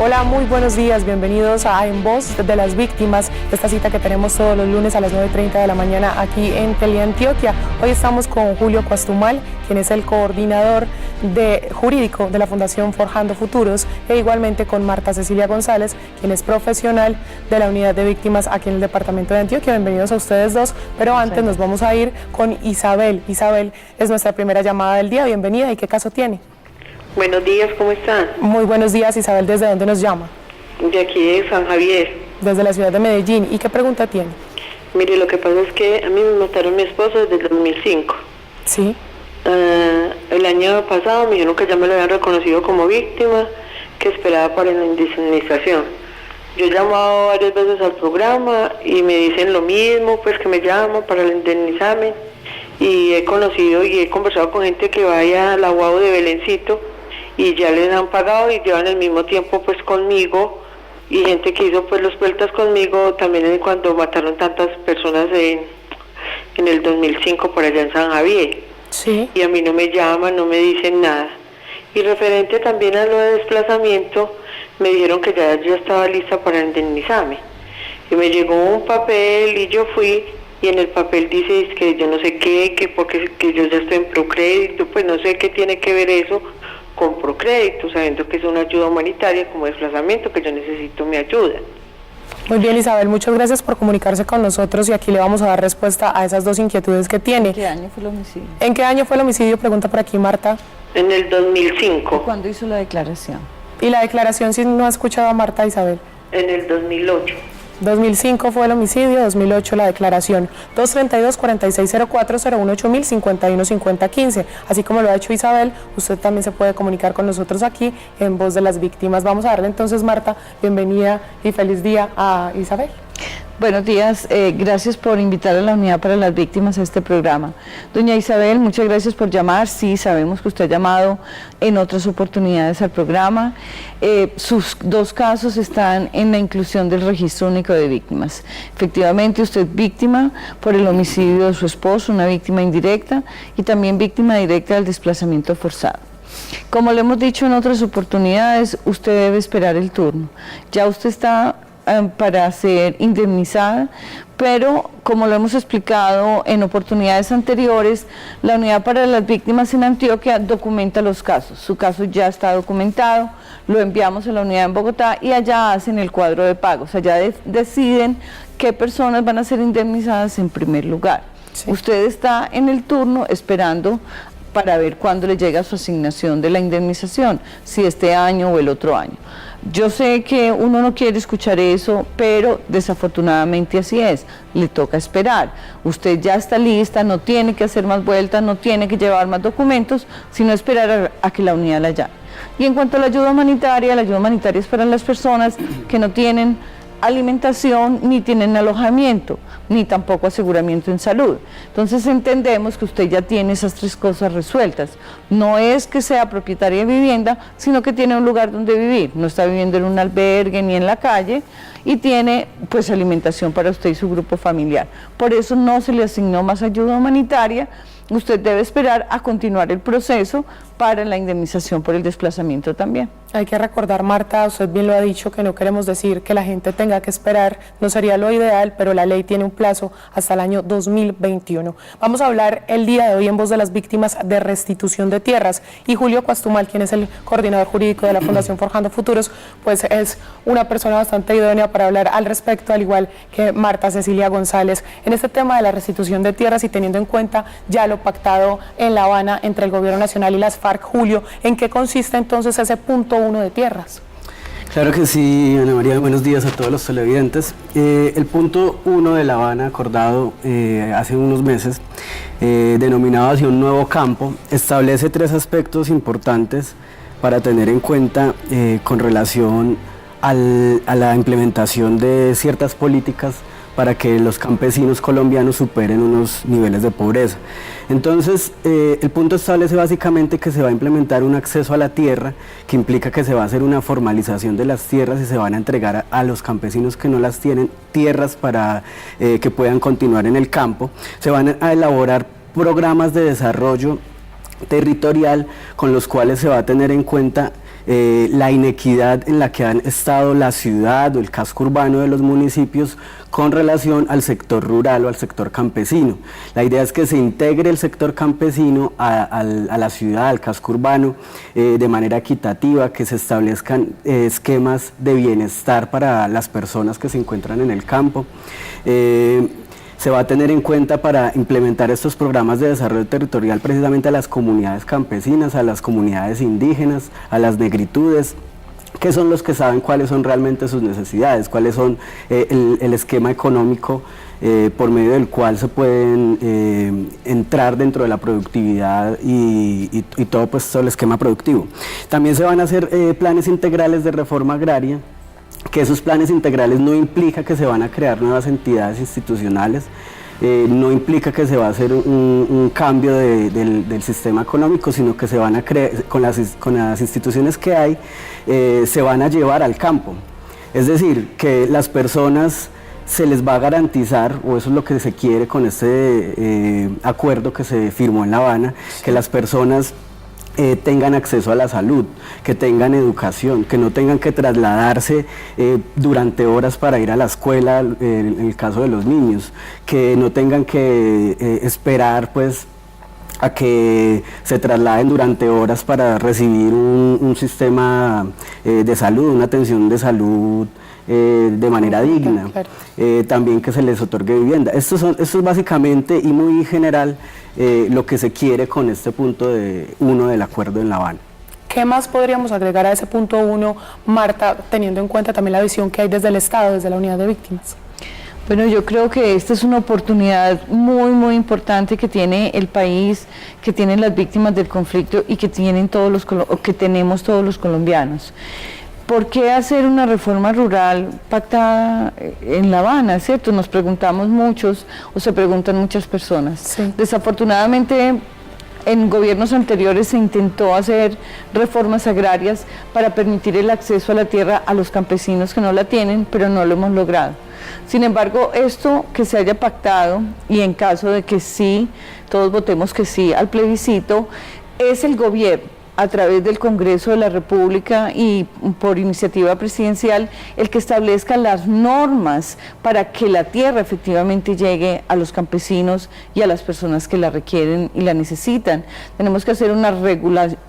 Hola, muy buenos días, bienvenidos a En Voz de las Víctimas, esta cita que tenemos todos los lunes a las 9:30 de la mañana aquí en Teleantioquia. Hoy estamos con Julio Cuastumal, quien es el coordinador jurídico de la Fundación Forjando Futuros, e igualmente con Marta Cecilia González, quien es profesional de la Unidad de Víctimas aquí en el departamento de Antioquia. Bienvenidos a ustedes dos, pero antes nos vamos a ir con Isabel. Isabel es nuestra primera llamada del día, bienvenida, ¿y qué caso tiene? Buenos días, ¿cómo están? Muy buenos días, Isabel, ¿desde dónde nos llama? De aquí de San Javier. Desde la ciudad de Medellín. ¿Y qué pregunta tiene? Mire, lo que pasa es que a mí me mataron mi esposo desde el 2005. Sí. El año pasado me dijeron que ya me lo habían reconocido como víctima, que esperaba para la indemnización. Yo he llamado varias veces al programa y me dicen lo mismo, pues que me llaman para indemnizarme. Y he conocido y he conversado con gente que vaya al aguado de Belencito y ya les han pagado y llevan el mismo tiempo pues conmigo, y gente que hizo pues las vueltas conmigo también cuando mataron tantas personas en el 2005 por allá en San Javier. Sí. Y a mí no me llaman, no me dicen nada. Y referente también a lo de desplazamiento, me dijeron que ya estaba lista para indemnizarme. Y me llegó un papel y yo fui, y en el papel dice que yo no sé qué, que yo ya estoy en Procrédito, pues no sé qué tiene que ver eso con Procrédito, sabiendo que es una ayuda humanitaria como desplazamiento, que yo necesito mi ayuda. Muy bien, Isabel, muchas gracias por comunicarse con nosotros y aquí le vamos a dar respuesta a esas dos inquietudes que tiene. ¿En qué año fue el homicidio? ¿En qué año fue el homicidio? Pregunta por aquí Marta. En el 2005. ¿Y cuándo hizo la declaración? ¿Y la declaración, si no ha escuchado a Marta, Isabel? En el 2008. 2005 fue el homicidio, 2008 la declaración. 232-4604-018-051-5015. Así como lo ha hecho Isabel, usted también se puede comunicar con nosotros aquí en Voz de las Víctimas. Vamos a darle entonces, Marta, bienvenida y feliz día a Isabel. Buenos días, gracias por invitar a la Unidad para las Víctimas a este programa. Doña Isabel, muchas gracias por llamar. Sí, sabemos que usted ha llamado en otras oportunidades al programa. Sus dos casos están en la inclusión del Registro Único de Víctimas. Efectivamente, usted es víctima por el homicidio de su esposo, una víctima indirecta, y también víctima directa del desplazamiento forzado. Como le hemos dicho en otras oportunidades, usted debe esperar el turno. Ya usted está para ser indemnizada, pero como lo hemos explicado en oportunidades anteriores, la Unidad para las Víctimas en Antioquia documenta los casos. Su caso ya está documentado, lo enviamos a la unidad en Bogotá y allá hacen el cuadro de pagos, allá deciden qué personas van a ser indemnizadas en primer lugar. Sí. Usted está en el turno esperando para ver cuándo le llega su asignación de la indemnización, si este año o el otro año. Yo sé que uno no quiere escuchar eso, pero desafortunadamente así es, le toca esperar. Usted ya está lista, no tiene que hacer más vueltas, no tiene que llevar más documentos, sino esperar a que la unidad la llame. Y en cuanto a la ayuda humanitaria es para las personas que no tienen alimentación, ni tienen alojamiento, ni tampoco aseguramiento en salud. Entonces entendemos que usted ya tiene esas tres cosas resueltas. No es que sea propietaria de vivienda, sino que tiene un lugar donde vivir. No está viviendo en un albergue ni en la calle y tiene pues alimentación para usted y su grupo familiar. Por eso no se le asignó más ayuda humanitaria. Usted debe esperar a continuar el proceso para la indemnización por el desplazamiento también. Hay que recordar, Marta, usted bien lo ha dicho, que no queremos decir que la gente tenga que esperar, no sería lo ideal, pero la ley tiene un plazo hasta el año 2021. Vamos a hablar el día de hoy en Voz de las Víctimas de restitución de tierras, y Julio Cuastumal, quien es el coordinador jurídico de la Fundación Forjando Futuros, pues es una persona bastante idónea para hablar al respecto, al igual que Marta Cecilia González, en este tema de la restitución de tierras y teniendo en cuenta ya lo pactado en La Habana entre el Gobierno Nacional y las FARC. Julio, ¿en qué consiste entonces ese punto 1 de tierras? Claro que sí, Ana María, buenos días a todos los televidentes. El punto 1 de La Habana, acordado hace unos meses, denominado hacia un nuevo campo, establece tres aspectos importantes para tener en cuenta con relación a la implementación de ciertas políticas para que los campesinos colombianos superen unos niveles de pobreza. Entonces, el punto establece básicamente que se va a implementar un acceso a la tierra, que implica que se va a hacer una formalización de las tierras y se van a entregar a los campesinos que no las tienen tierras para que puedan continuar en el campo. Se van a elaborar programas de desarrollo territorial con los cuales se va a tener en cuenta la inequidad en la que han estado la ciudad o el casco urbano de los municipios con relación al sector rural o al sector campesino. La idea es que se integre el sector campesino a la ciudad, al casco urbano, de manera equitativa, que se establezcan esquemas de bienestar para las personas que se encuentran en el campo. Se va a tener en cuenta para implementar estos programas de desarrollo territorial precisamente a las comunidades campesinas, a las comunidades indígenas, a las negritudes, que son los que saben cuáles son realmente sus necesidades, cuáles son el esquema económico por medio del cual se pueden entrar dentro de la productividad y todo, pues, todo el esquema productivo. También se van a hacer planes integrales de reforma agraria, que esos planes integrales no implica que se van a crear nuevas entidades institucionales, no implica que se va a hacer un cambio del sistema económico, sino que se van a crear, con las instituciones que hay, se van a llevar al campo. Es decir, que las personas se les va a garantizar, o eso es lo que se quiere con este acuerdo que se firmó en La Habana, que las personas tengan acceso a la salud, que tengan educación, que no tengan que trasladarse durante horas para ir a la escuela, en el caso de los niños, que no tengan que esperar, pues, a que se trasladen durante horas para recibir un sistema de salud, una atención de salud de manera digna. Claro. También que se les otorgue vivienda. Esto es básicamente y muy general lo que se quiere con este punto 1 del acuerdo en La Habana. ¿Qué más podríamos agregar a ese punto 1, Marta, teniendo en cuenta también la visión que hay desde el Estado, desde la unidad de víctimas? Bueno, yo creo que esta es una oportunidad muy, muy importante que tiene el país, que tienen las víctimas del conflicto y que tenemos todos los colombianos. ¿Por qué hacer una reforma rural pactada en La Habana, cierto? Nos preguntamos muchos, o se preguntan muchas personas. Sí. Desafortunadamente, en gobiernos anteriores se intentó hacer reformas agrarias para permitir el acceso a la tierra a los campesinos que no la tienen, pero no lo hemos logrado. Sin embargo, esto que se haya pactado, y en caso de que sí, todos votemos que sí al plebiscito, es el gobierno, a través del Congreso de la República y por iniciativa presidencial, el que establezca las normas para que la tierra efectivamente llegue a los campesinos y a las personas que la requieren y la necesitan. Tenemos que hacer una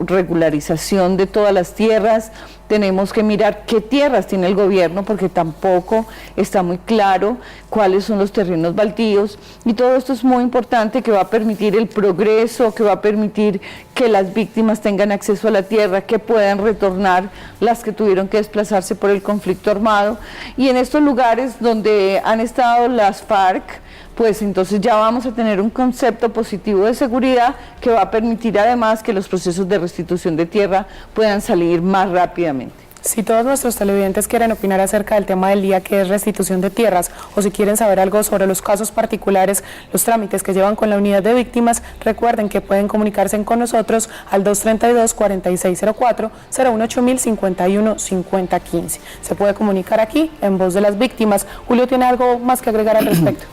regularización de todas las tierras, tenemos que mirar qué tierras tiene el gobierno, porque tampoco está muy claro cuáles son los terrenos baldíos, y todo esto es muy importante, que va a permitir el progreso, que va a permitir que las víctimas tengan acceso a la tierra, que puedan retornar las que tuvieron que desplazarse por el conflicto armado, y en estos lugares donde han estado las FARC, pues entonces ya vamos a tener un concepto positivo de seguridad que va a permitir además que los procesos de restitución de tierra puedan salir más rápidamente. Si todos nuestros televidentes quieren opinar acerca del tema del día, que es restitución de tierras, o si quieren saber algo sobre los casos particulares, los trámites que llevan con la unidad de víctimas, recuerden que pueden comunicarse con nosotros al 232-4604, 018-051-5015. Se puede comunicar aquí, en Voz de las Víctimas. Julio, ¿tiene algo más que agregar al respecto?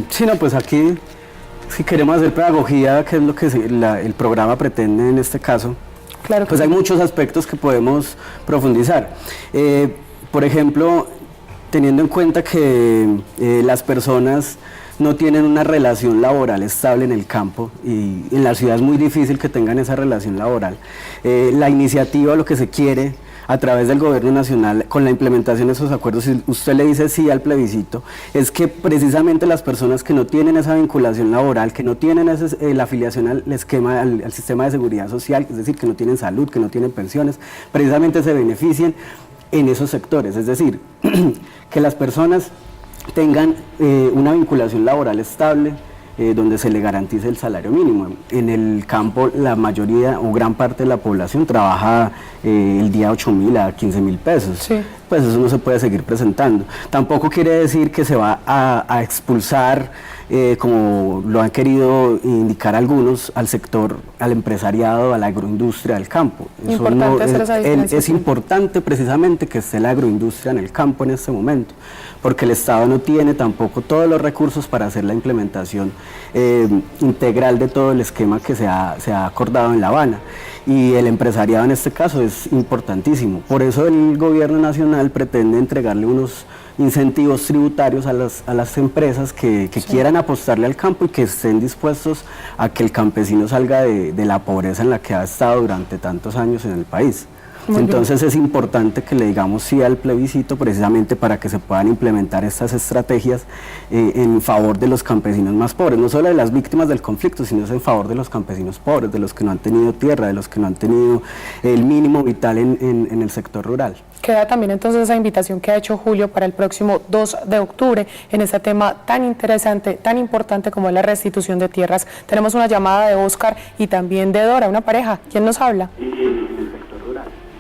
Sí, no, pues aquí, si queremos hacer pedagogía, que es lo que el programa pretende en este caso, Claro que pues hay muchos aspectos que podemos profundizar. Por ejemplo, teniendo en cuenta que las personas no tienen una relación laboral estable en el campo, y en la ciudad es muy difícil que tengan esa relación laboral, la iniciativa, lo que se quiere a través del gobierno nacional con la implementación de esos acuerdos, si usted le dice sí al plebiscito, es que precisamente las personas que no tienen esa vinculación laboral, que no tienen la afiliación al esquema, al sistema de seguridad social, es decir, que no tienen salud, que no tienen pensiones, precisamente se beneficien en esos sectores, es decir, que las personas tengan una vinculación laboral estable, donde se le garantice el salario mínimo. En el campo la mayoría o gran parte de la población trabaja el día 8.000 a 15.000 pesos. Sí. pues eso no se puede seguir presentando. Tampoco quiere decir que se va a expulsar, como lo han querido indicar algunos, al sector, al empresariado, a la agroindustria del campo. Importante hacer esa diferenciación. Es importante precisamente que esté la agroindustria en el campo en este momento, porque el Estado no tiene tampoco todos los recursos para hacer la implementación integral de todo el esquema que se ha acordado en La Habana. Y el empresariado en este caso es importantísimo. Por eso el gobierno nacional pretende entregarle unos incentivos tributarios a las empresas que quieran apostarle al campo y que estén dispuestos a que el campesino salga de la pobreza en la que ha estado durante tantos años en el país. Entonces es importante que le digamos sí al plebiscito precisamente para que se puedan implementar estas estrategias en favor de los campesinos más pobres, no solo de las víctimas del conflicto, sino en favor de los campesinos pobres, de los que no han tenido tierra, de los que no han tenido el mínimo vital en el sector rural. Queda también entonces esa invitación que ha hecho Julio para el próximo 2 de octubre en ese tema tan interesante, tan importante como es la restitución de tierras. Tenemos una llamada de Oscar y también de Dora, una pareja. ¿Quién nos habla?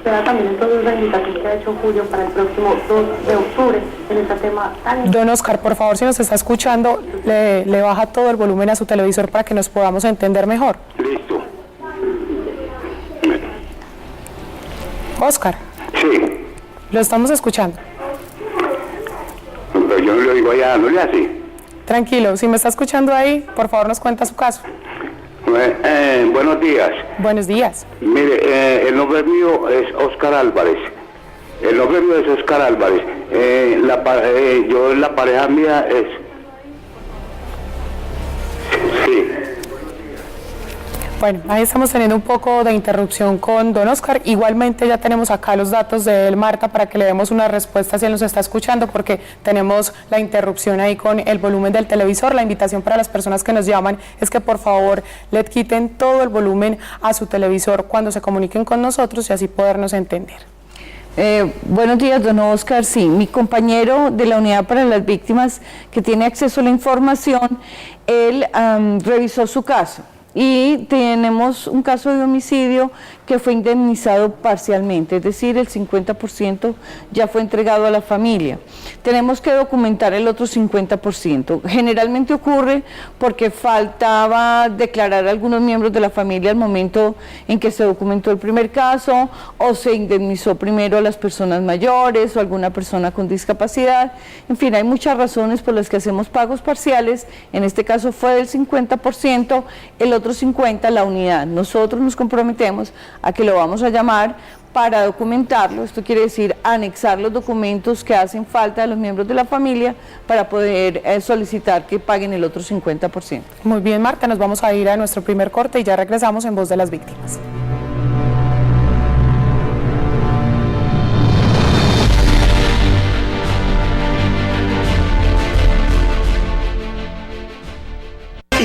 Queda también entonces la invitación que ha hecho Julio para el próximo 2 de octubre en este tema tan... Don Oscar, por favor, si nos está escuchando, le baja todo el volumen a su televisor para que nos podamos entender mejor. Listo. Oscar, Sí. lo estamos escuchando. Pero yo no le digo allá, ¿no le hace? Tranquilo, si me está escuchando ahí, por favor nos cuenta su caso. Buenos días. Buenos días. Mire, el nombre mío es Oscar Álvarez. El nombre mío es Oscar Álvarez. La pareja mía es... Sí. Bueno, ahí estamos teniendo un poco de interrupción con don Oscar. Igualmente ya tenemos acá los datos de él, Marta, para que le demos una respuesta si él nos está escuchando, porque tenemos la interrupción ahí con el volumen del televisor. La invitación para las personas que nos llaman es que por favor le quiten todo el volumen a su televisor cuando se comuniquen con nosotros y así podernos entender. Buenos días, don Oscar. Sí, mi compañero de la Unidad para las Víctimas, que tiene acceso a la información, él revisó su caso. Y tenemos un caso de homicidio que fue indemnizado parcialmente, es decir, el 50% ya fue entregado a la familia. Tenemos que documentar el otro 50%. Generalmente ocurre porque faltaba declarar a algunos miembros de la familia al momento en que se documentó el primer caso, o se indemnizó primero a las personas mayores o alguna persona con discapacidad. En fin, hay muchas razones por las que hacemos pagos parciales. En este caso fue del 50%, el otro 50% la unidad. Nosotros nos comprometemos a que lo vamos a llamar para documentarlo. Esto quiere decir anexar los documentos que hacen falta de los miembros de la familia para poder solicitar que paguen el otro 50%. Muy bien, Marta, nos vamos a ir a nuestro primer corte y ya regresamos en Voz de las Víctimas.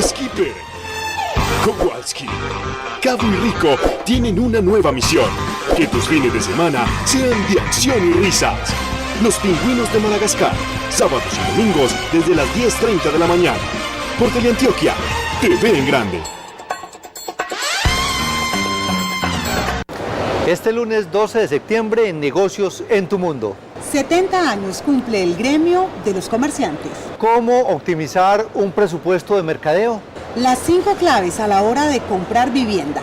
Skipper, Kowalski, Cabo y Rico tienen una nueva misión: que tus fines de semana sean de acción y risas. Los Pingüinos de Madagascar, sábados y domingos desde las 10:30 de la mañana. Por Teleantioquia, TV en grande. Este lunes 12 de septiembre en Negocios en tu Mundo. 70 años cumple el gremio de los comerciantes. ¿Cómo optimizar un presupuesto de mercadeo? Las 5 claves a la hora de comprar vivienda.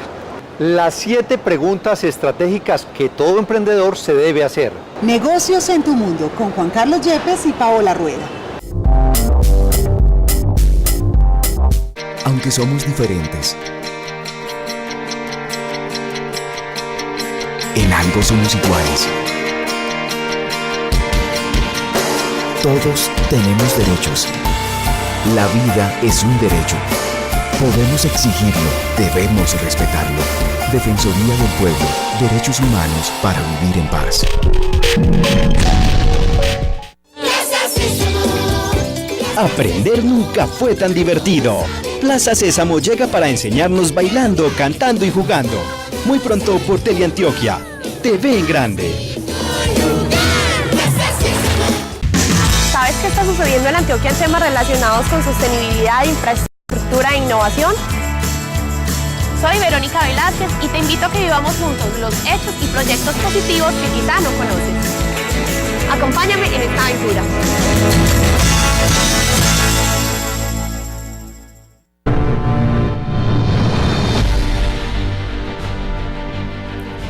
Las 7 preguntas estratégicas que todo emprendedor se debe hacer. Negocios en tu Mundo con Juan Carlos Yepes y Paola Rueda. Aunque somos diferentes, en algo somos iguales. Todos tenemos derechos. La vida es un derecho. Podemos exigirlo, debemos respetarlo. Defensoría del Pueblo, Derechos Humanos para vivir en paz. Aprender nunca fue tan divertido. Plaza Sésamo llega para enseñarnos bailando, cantando y jugando. Muy pronto por Teleantioquia, TV en grande. ¿Sabes qué está sucediendo en Antioquia en temas relacionados con sostenibilidad, infraestructura e innovación? Soy Verónica Velázquez y te invito a que vivamos juntos los hechos y proyectos positivos que quizá no conoces. Acompáñame en esta aventura.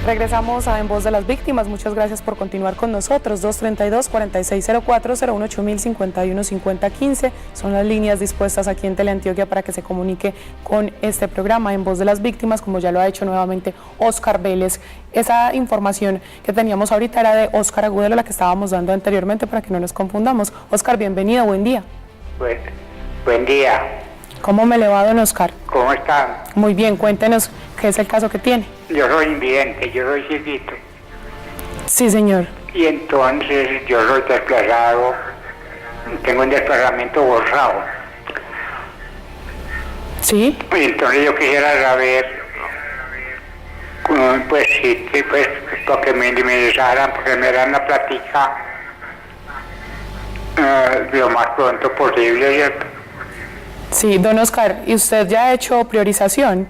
Regresamos a En Voz de las Víctimas. Muchas gracias por continuar con nosotros. 232-4604-08051-5015 son las líneas dispuestas aquí en Teleantioquia para que se comunique con este programa En Voz de las Víctimas, como ya lo ha hecho nuevamente Oscar Vélez. Esa información que teníamos ahorita era de Oscar Agudelo, la que estábamos dando anteriormente, para que no nos confundamos. Oscar, bienvenido, buen día. Buen día. ¿Cómo me le va, don Oscar? ¿Cómo están? Muy bien, cuéntenos qué es el caso que tiene. Yo soy invidente, yo soy cieguito. Sí, señor. Y entonces yo soy desplazado, tengo un desplazamiento forzado. Sí. Y entonces yo quisiera saber, pues sí, pues para que me indemnizaran, porque me dan la plática lo más pronto posible, ¿cierto? Sí, don Oscar, ¿y usted ya ha hecho priorización?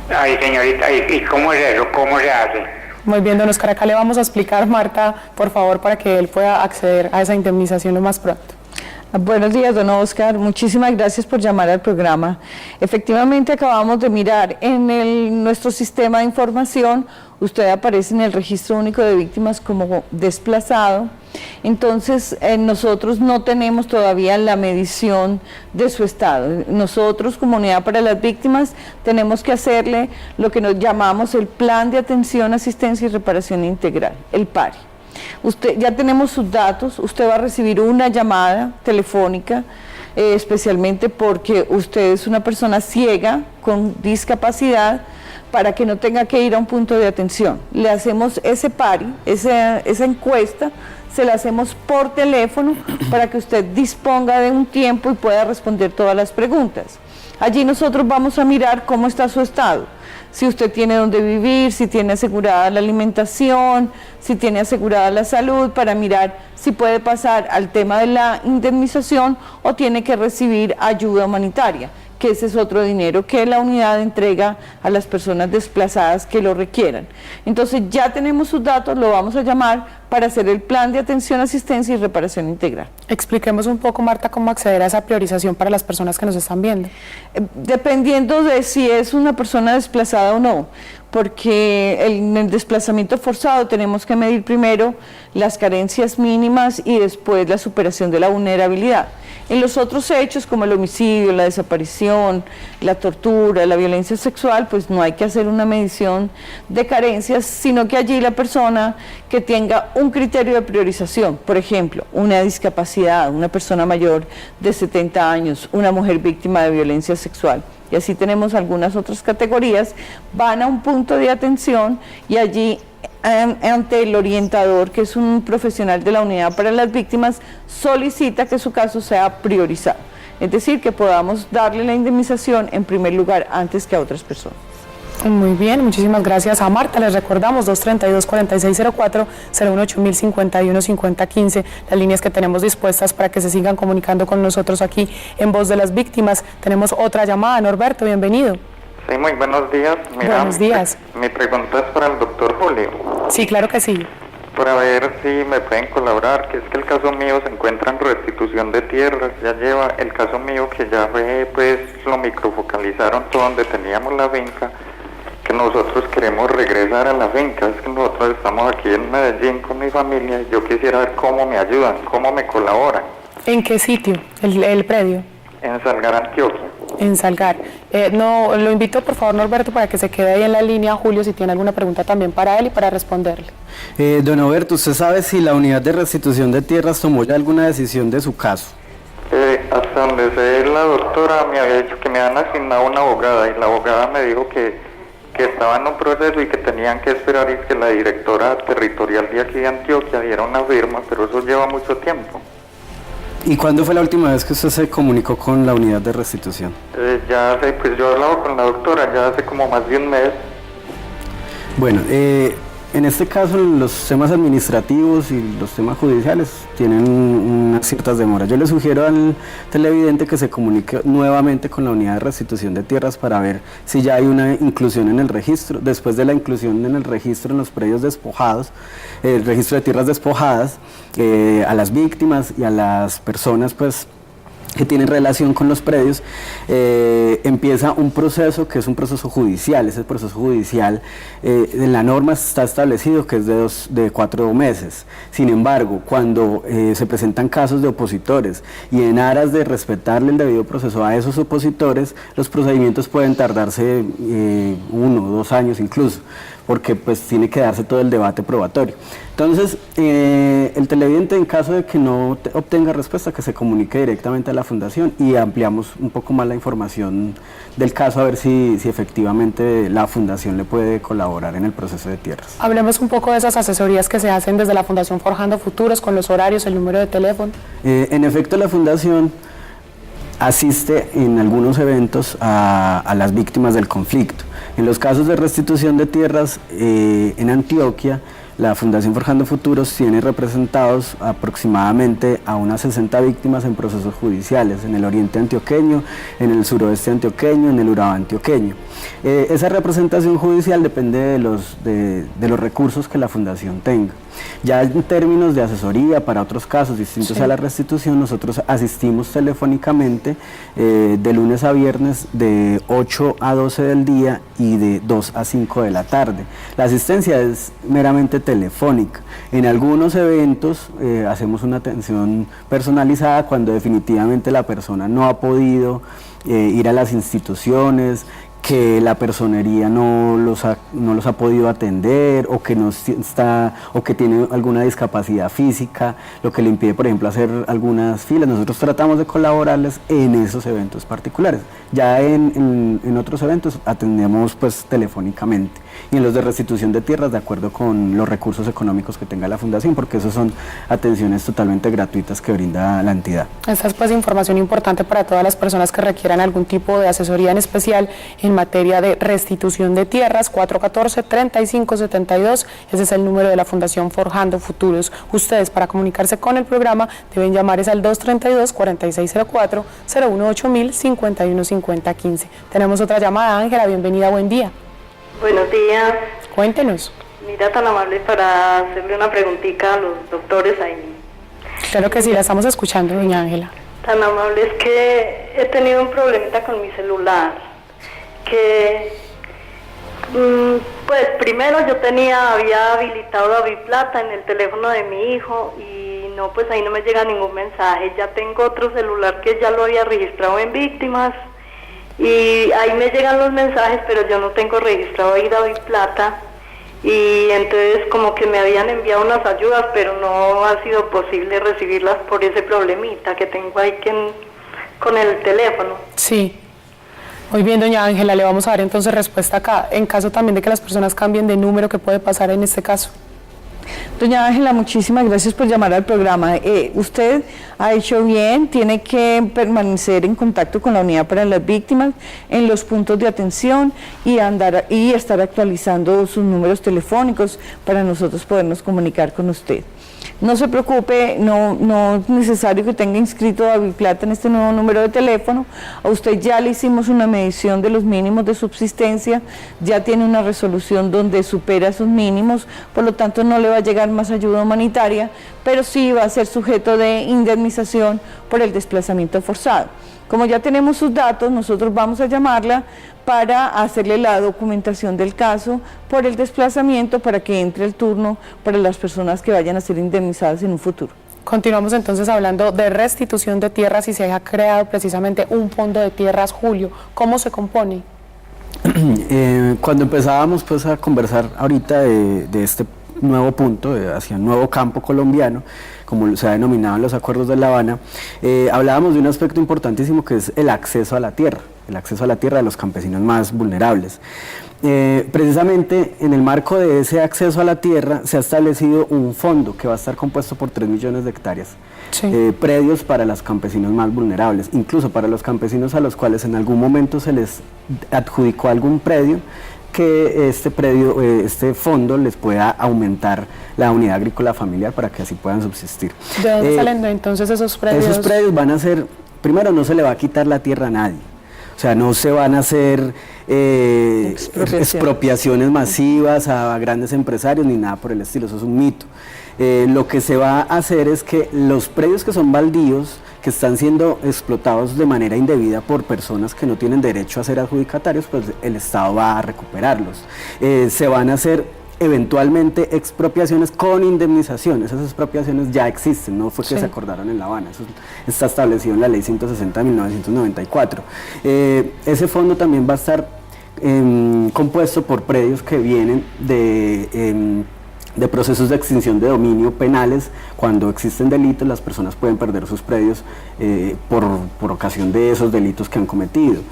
Ay, señorita, ¿y cómo es eso? ¿Cómo se hace? Muy bien, don Oscar, acá le vamos a explicar, Marta, por favor, para que él pueda acceder a esa indemnización lo más pronto. Buenos días, don Oscar. Muchísimas gracias por llamar al programa. Efectivamente, acabamos de mirar en nuestro sistema de información, usted aparece en el Registro Único de Víctimas como desplazado. Entonces, nosotros no tenemos todavía la medición de su estado. Nosotros, como Unidad para las Víctimas, tenemos que hacerle lo que nos llamamos el Plan de Atención, Asistencia y Reparación Integral, el PARI. Usted, ya tenemos sus datos, usted va a recibir una llamada telefónica, especialmente porque usted es una persona ciega con discapacidad, para que no tenga que ir a un punto de atención. Le hacemos ese PARI, esa encuesta, se la hacemos por teléfono para que usted disponga de un tiempo y pueda responder todas las preguntas. Allí nosotros vamos a mirar cómo está su estado, si usted tiene dónde vivir, si tiene asegurada la alimentación, si tiene asegurada la salud, para mirar si puede pasar al tema de la indemnización o tiene que recibir ayuda humanitaria, que ese es otro dinero que la unidad entrega a las personas desplazadas que lo requieran. Entonces ya tenemos sus datos, lo vamos a llamar para hacer el plan de atención, asistencia y reparación integral. Expliquemos un poco, Marta, cómo acceder a esa priorización para las personas que nos están viendo. Dependiendo de si es una persona desplazada o no, porque en el desplazamiento forzado tenemos que medir primero las carencias mínimas y después la superación de la vulnerabilidad. En los otros hechos, como el homicidio, la desaparición, la tortura, la violencia sexual, pues no hay que hacer una medición de carencias, sino que allí la persona que tenga un criterio de priorización, por ejemplo, una discapacidad, una persona mayor de 70 años, una mujer víctima de violencia sexual, y así tenemos algunas otras categorías, van a un punto de atención y allí ante el orientador, que es un profesional de la Unidad para las Víctimas, solicita que su caso sea priorizado, es decir, que podamos darle la indemnización en primer lugar antes que a otras personas. Muy bien, muchísimas gracias a Marta. Les recordamos 232-4604, 081-51-5015, las líneas que tenemos dispuestas para que se sigan comunicando con nosotros aquí en Voz de las Víctimas. Tenemos otra llamada. Norberto, bienvenido. Sí, muy buenos días. Mira, buenos días. Mi pregunta es para el doctor Julio. Sí, claro que sí. Para ver si me pueden colaborar, que es que el caso mío se encuentra en restitución de tierras, ya lleva el caso mío que ya fue, pues lo microfocalizaron todo donde teníamos la finca, que nosotros queremos regresar a la finca, es que nosotros estamos aquí en Medellín con mi familia y yo quisiera ver cómo me ayudan, cómo me colaboran. ¿En qué sitio? ¿El predio? En Salgar, Antioquia. En Salgar. No, lo invito por favor, Norberto, para que se quede ahí en la línea. Julio, si tiene alguna pregunta también para él y para responderle. Don Norberto, ¿usted sabe si la unidad de restitución de tierras tomó ya alguna decisión de su caso? Hasta donde sé, la doctora me había dicho que me habían asignado una abogada y la abogada me dijo que estaba en un proceso y que tenían que esperar y que la directora territorial de aquí de Antioquia diera una firma, pero eso lleva mucho tiempo. ¿Y cuándo fue la última vez que usted se comunicó con la unidad de restitución? Ya hace, pues yo he hablado con la doctora ya hace como más de un mes. Bueno, En este caso, los temas administrativos y los temas judiciales tienen unas ciertas demoras. Yo le sugiero al televidente que se comunique nuevamente con la unidad de restitución de tierras para ver si ya hay una inclusión en el registro. Después de la inclusión en el registro en los predios despojados, el registro de tierras despojadas, a las víctimas y a las personas pues que tienen relación con los predios, empieza un proceso que es un proceso judicial. Ese proceso judicial en la norma está establecido que es de 4 meses. Sin embargo, cuando se presentan casos de opositores y en aras de respetarle el debido proceso a esos opositores, los procedimientos pueden tardarse 1 o 2 años incluso, porque pues tiene que darse todo el debate probatorio. Entonces, el televidente, en caso de que no obtenga respuesta, que se comunique directamente a la Fundación y ampliamos un poco más la información del caso a ver si efectivamente la Fundación le puede colaborar en el proceso de tierras. Hablemos un poco de esas asesorías que se hacen desde la Fundación Forjando Futuros, con los horarios, el número de teléfono. En efecto, la Fundación asiste en algunos eventos a las víctimas del conflicto. En los casos de restitución de tierras en Antioquia, la Fundación Forjando Futuros tiene representados aproximadamente a unas 60 víctimas en procesos judiciales, en el oriente antioqueño, en el suroeste antioqueño, en el Urabá antioqueño. Esa representación judicial depende de los recursos que la Fundación tenga. Ya en términos de asesoría para otros casos distintos a la restitución, nosotros asistimos telefónicamente de lunes a viernes de 8 a 12 del día y de 2 a 5 de la tarde. La asistencia es meramente telefónica. En algunos eventos hacemos una atención personalizada cuando definitivamente la persona no ha podido ir a las instituciones, que la personería no los ha podido atender o que tiene alguna discapacidad física, lo que le impide, por ejemplo, hacer algunas filas. Nosotros tratamos de colaborarles en esos eventos particulares. Ya en otros eventos atendemos pues telefónicamente, y en los de restitución de tierras de acuerdo con los recursos económicos que tenga la Fundación, porque esos son atenciones totalmente gratuitas que brinda la entidad. Esta es pues información importante para todas las personas que requieran algún tipo de asesoría en especial en materia de restitución de tierras. 414-3572, ese es el número de la Fundación Forjando Futuros. Ustedes, para comunicarse con el programa, deben llamar al 232-4604, 018-5150-15. Tenemos otra llamada. Ángela, bienvenida, buen día. Buenos días. Cuéntenos. Mira, tan amable para hacerle una preguntita a los doctores ahí. Claro que sí, la estamos escuchando, doña Ángela. Tan amable, es que he tenido un problemita con mi celular, que pues primero yo había habilitado DaviPlata en el teléfono de mi hijo y no, pues ahí no me llega ningún mensaje. Ya tengo otro celular que ya lo había registrado en víctimas y ahí me llegan los mensajes, pero yo no tengo registrado ahí DaviPlata, y entonces como que me habían enviado unas ayudas, pero no ha sido posible recibirlas por ese problemita que tengo ahí con el teléfono. Sí. Muy bien, doña Ángela, le vamos a dar entonces respuesta acá, en caso también de que las personas cambien de número, ¿qué puede pasar en este caso? Doña Ángela, muchísimas gracias por llamar al programa. Usted ha hecho bien, tiene que permanecer en contacto con la Unidad para las Víctimas en los puntos de atención y estar actualizando sus números telefónicos para nosotros podernos comunicar con usted. No se preocupe, no es necesario que tenga inscrito DaviPlata en este nuevo número de teléfono. A usted ya le hicimos una medición de los mínimos de subsistencia, ya tiene una resolución donde supera esos mínimos, por lo tanto no le va a llegar más ayuda humanitaria, pero sí va a ser sujeto de indemnización por el desplazamiento forzado. Como ya tenemos sus datos, nosotros vamos a llamarla para hacerle la documentación del caso por el desplazamiento para que entre el turno para las personas que vayan a ser indemnizadas en un futuro. Continuamos entonces hablando de restitución de tierras y se ha creado precisamente un fondo de tierras, Julio. ¿Cómo se compone? Cuando empezábamos pues a conversar ahorita de este nuevo punto, hacia un nuevo campo colombiano, como se ha denominado en los acuerdos de La Habana, hablábamos de un aspecto importantísimo que es el acceso a la tierra de los campesinos más vulnerables. Precisamente en el marco de ese acceso a la tierra se ha establecido un fondo que va a estar compuesto por 3 millones de hectáreas, predios para los campesinos más vulnerables, incluso para los campesinos a los cuales en algún momento se les adjudicó algún predio que este fondo les pueda aumentar la unidad agrícola familiar para que así puedan subsistir. ¿De dónde salen entonces esos predios? Esos predios van a ser, primero no se le va a quitar la tierra a nadie, o sea, no se van a hacer expropiaciones masivas a grandes empresarios ni nada por el estilo, eso es un mito. Lo que se va a hacer es que los predios que son baldíos, que están siendo explotados de manera indebida por personas que no tienen derecho a ser adjudicatarios, pues el Estado va a recuperarlos. Se van a hacer eventualmente expropiaciones con indemnización. Esas expropiaciones ya existen, no fue que se acordaron en La Habana, eso está establecido en la ley 160 de 1994. Ese fondo también va a estar compuesto por predios que vienen de procesos de extinción de dominio penales. Cuando existen delitos, las personas pueden perder sus predios por ocasión de esos delitos que han cometido.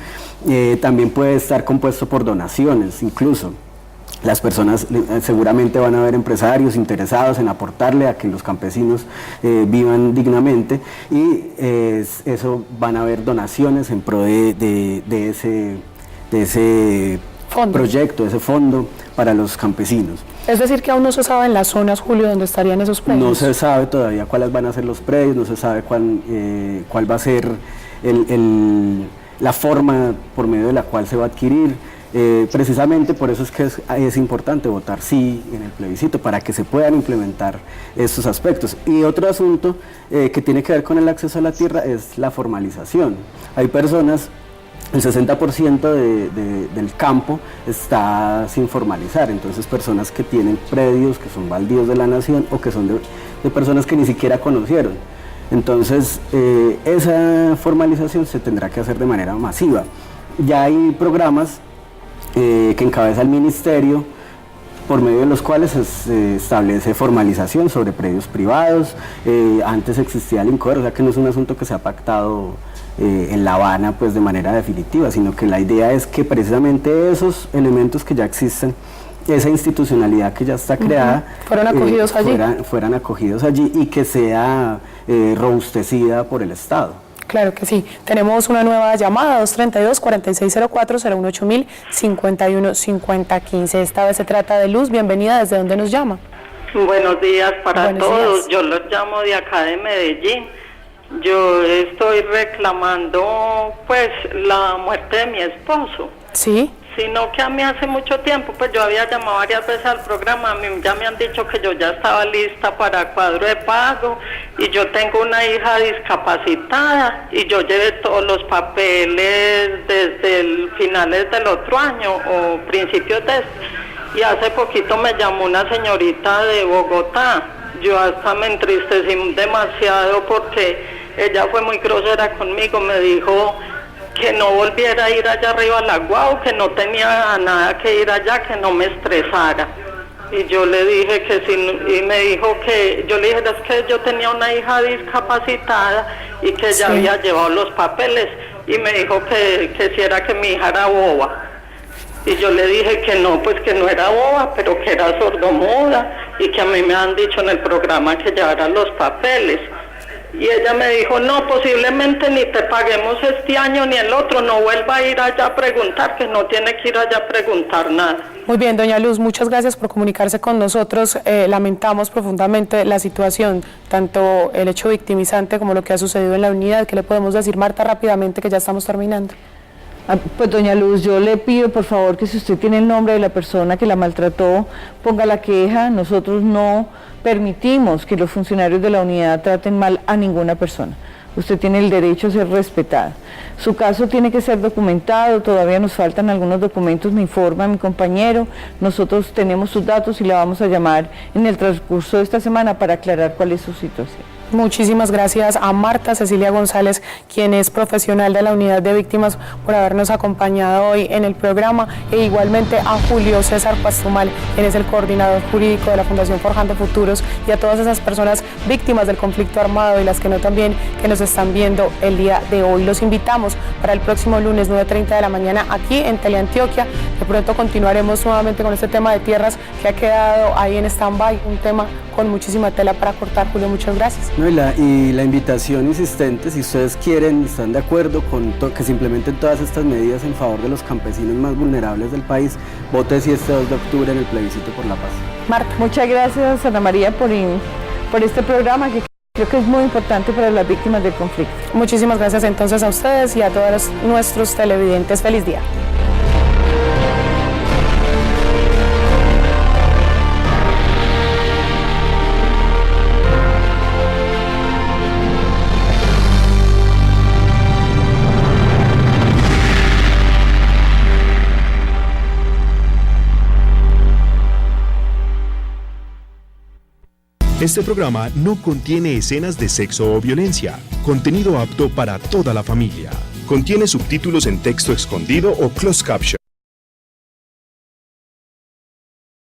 También puede estar compuesto por donaciones, incluso. Las personas seguramente van a haber empresarios interesados en aportarle a que los campesinos vivan dignamente, y eso van a haber donaciones en pro de ese proyecto, ese fondo para los campesinos. Es decir, que aún no se sabe en las zonas, Julio, donde estarían esos predios. No se sabe todavía cuáles van a ser los predios, no se sabe cuál va a ser la forma por medio de la cual se va a adquirir. Precisamente por eso es que es importante votar sí en el plebiscito, para que se puedan implementar estos aspectos. Y otro asunto que tiene que ver con el acceso a la tierra es la formalización. Hay personas, el 60% del campo está sin formalizar, entonces personas que tienen predios que son baldíos de la nación o que son de personas que ni siquiera conocieron. Entonces esa formalización se tendrá que hacer de manera masiva. Ya hay programas que encabeza el ministerio, por medio de los cuales se establece formalización sobre predios privados. Antes existía el INCODER, o sea que no es un asunto que se ha pactado en La Habana pues de manera definitiva, sino que la idea es que precisamente esos elementos que ya existen, esa institucionalidad que ya está creada, fueron acogidos allí. Fueran acogidos allí y que sea robustecida por el Estado. Claro que sí. Tenemos una nueva llamada, 232-4604-018000-515015. Esta vez se trata de Luz. Bienvenida, ¿desde dónde nos llama? Buenos días para todos. Días. Yo los llamo de acá de Medellín. Yo estoy reclamando pues la muerte de mi esposo. Sí. Sino que a mí hace mucho tiempo, pues yo había llamado varias veces al programa, a mí ya me han dicho que yo ya estaba lista para cuadro de pago, y yo tengo una hija discapacitada, y yo llevé todos los papeles desde el finales del otro año o principios de este, y hace poquito me llamó una señorita de Bogotá. Yo hasta me entristecí demasiado porque ella fue muy grosera conmigo, me dijo que no volviera a ir allá arriba a la Guau, que no tenía nada que ir allá, que no me estresara. Y yo le dije que sí, y me dijo que, yo le dije, es que yo tenía una hija discapacitada y que ya había llevado los papeles, y me dijo que si era que mi hija era boba. Y yo le dije que no, pues que no era boba, pero que era sordomuda, y que a mí me han dicho en el programa que llevara los papeles. Y ella me dijo, no, posiblemente ni te paguemos este año ni el otro, no vuelva a ir allá a preguntar, que no tiene que ir allá a preguntar nada. Muy bien, doña Luz, muchas gracias por comunicarse con nosotros. Lamentamos profundamente la situación, tanto el hecho victimizante como lo que ha sucedido en la unidad. ¿Qué le podemos decir, Marta, rápidamente, que ya estamos terminando? Pues doña Luz, yo le pido por favor que si usted tiene el nombre de la persona que la maltrató, ponga la queja. Nosotros no permitimos que los funcionarios de la unidad traten mal a ninguna persona. Usted tiene el derecho a ser respetada. Su caso tiene que ser documentado, todavía nos faltan algunos documentos, me informa mi compañero. Nosotros tenemos sus datos y la vamos a llamar en el transcurso de esta semana para aclarar cuál es su situación. Muchísimas gracias a Marta Cecilia González, quien es profesional de la unidad de víctimas, por habernos acompañado hoy en el programa, e igualmente a Julio César Pastumal, quien es el coordinador jurídico de la Fundación Forjando Futuros, y a todas esas personas víctimas del conflicto armado y las que no también, que nos están viendo el día de hoy. Los invitamos para el próximo lunes 9:30 de la mañana aquí en Teleantioquia. De pronto continuaremos nuevamente con este tema de tierras que ha quedado ahí en stand-by, un tema con muchísima tela para cortar. Julio, muchas gracias. No, y la invitación insistente, si ustedes quieren y están de acuerdo con que se implementen todas estas medidas en favor de los campesinos más vulnerables del país, vote sí este 2 de octubre en el plebiscito por la paz. Marta. Muchas gracias, Ana María, por este programa que creo que es muy importante para las víctimas del conflicto. Muchísimas gracias entonces a ustedes y a todos nuestros televidentes. Feliz día. Este programa no contiene escenas de sexo o violencia. Contenido apto para toda la familia. Contiene subtítulos en texto escondido o closed caption.